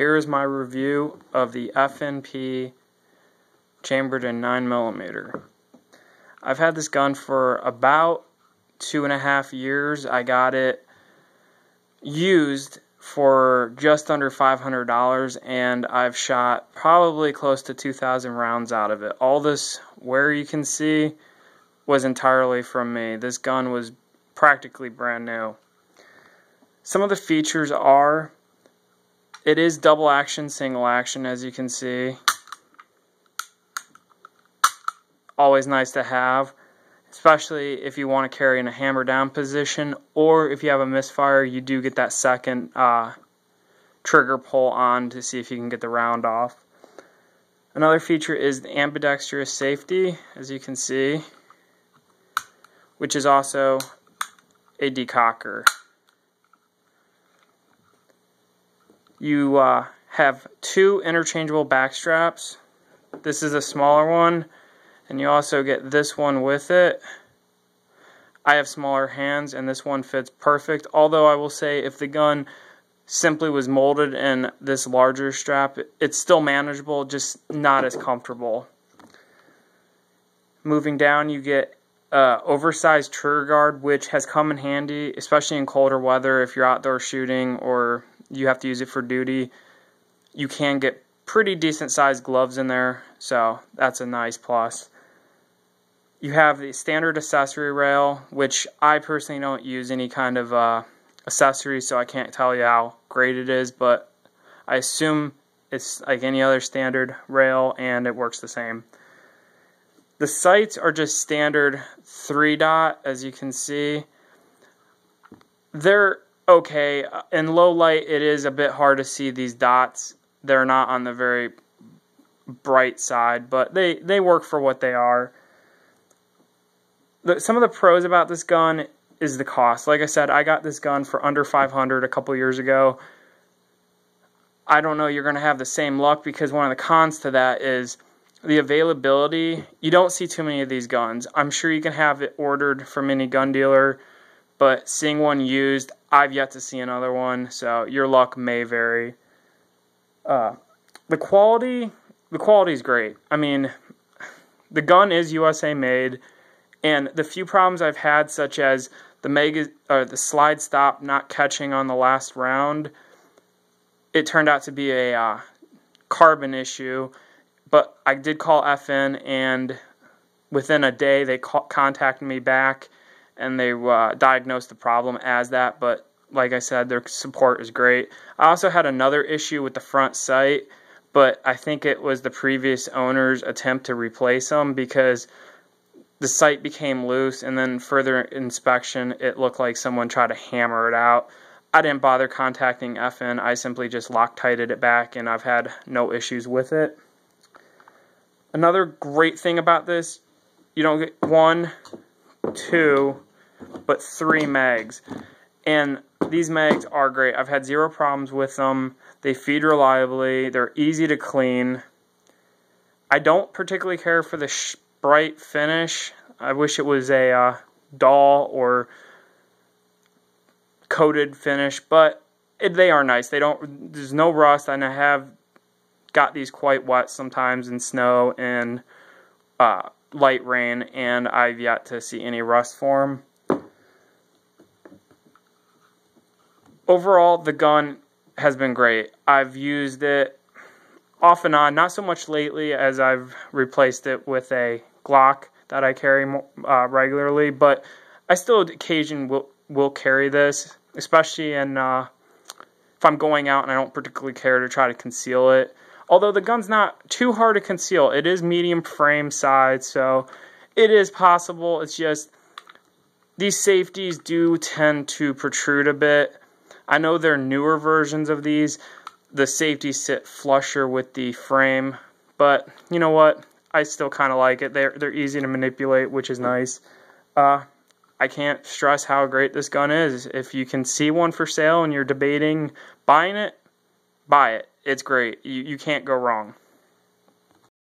Here is my review of the FNP chambered in 9mm. I've had this gun for about 2.5 years. I got it used for just under $500, and I've shot probably close to 2,000 rounds out of it. All this wear you can see was entirely from me. This gun was practically brand new. Some of the features are, it is double action, single action, as you can see. Always nice to have, especially if you want to carry in a hammer down position, or if you have a misfire, you do get that second trigger pull on to see if you can get the round off. Another feature is the Ambidextrous Safety, as you can see, which is also a decocker. You have two interchangeable back straps. This is a smaller one, and you also get this one with it. I have smaller hands, and this one fits perfect. Although I will say, if the gun simply was molded in this larger strap, it's still manageable, just not as comfortable. Moving down, you get oversized trigger guard, which has come in handy, especially in colder weather. If you're outdoor shooting or you have to use it for duty, you can get pretty decent sized gloves in there, so that's a nice plus. You have the standard accessory rail, which I personally don't use any kind of accessory, so I can't tell you how great it is, but I assume it's like any other standard rail and it works the same. The sights are just standard 3-dot, as you can see. They're okay. In low light, it is a bit hard to see these dots. They're not on the very bright side, but they work for what they are. Some of the pros about this gun is the cost. Like I said, I got this gun for under $500 a couple years ago. I don't know you're going to have the same luck, because one of the cons to that is the availability. You don't see too many of these guns. I'm sure you can have it ordered from any gun dealer, but seeing one used, I've yet to see another one, so your luck may vary. The quality is great. I mean, the gun is USA made, and the few problems I've had, such as the slide stop not catching on the last round, it turned out to be a carbon issue. But I did call FN, and within a day they contacted me back, and they diagnosed the problem as that. But like I said, their support is great. I also had another issue with the front sight, but I think it was the previous owner's attempt to replace them, because the sight became loose, and then further inspection, it looked like someone tried to hammer it out. I didn't bother contacting FN. I simply just Loctited it back, and I've had no issues with it. Another great thing about this, you don't get 1, 2, but 3 mags. And these mags are great. I've had zero problems with them. They feed reliably. They're easy to clean. I don't particularly care for the bright finish. I wish it was a dull or coated finish, but they are nice. There's no rust, and I have got these quite wet sometimes in snow and light rain, and I've yet to see any rust form. Overall, the gun has been great. I've used it off and on, not so much lately, as I've replaced it with a Glock that I carry regularly, but I still occasionally will carry this, especially if I'm going out and I don't particularly care to try to conceal it. Although the gun's not too hard to conceal. It is medium frame size, so it is possible. It's just these safeties do tend to protrude a bit. I know there are newer versions of these. The safeties sit flusher with the frame, but you know what? I still kind of like it. They're easy to manipulate, which is nice. I can't stress how great this gun is. If you can see one for sale and you're debating buying it, buy it. It's great. You can't go wrong.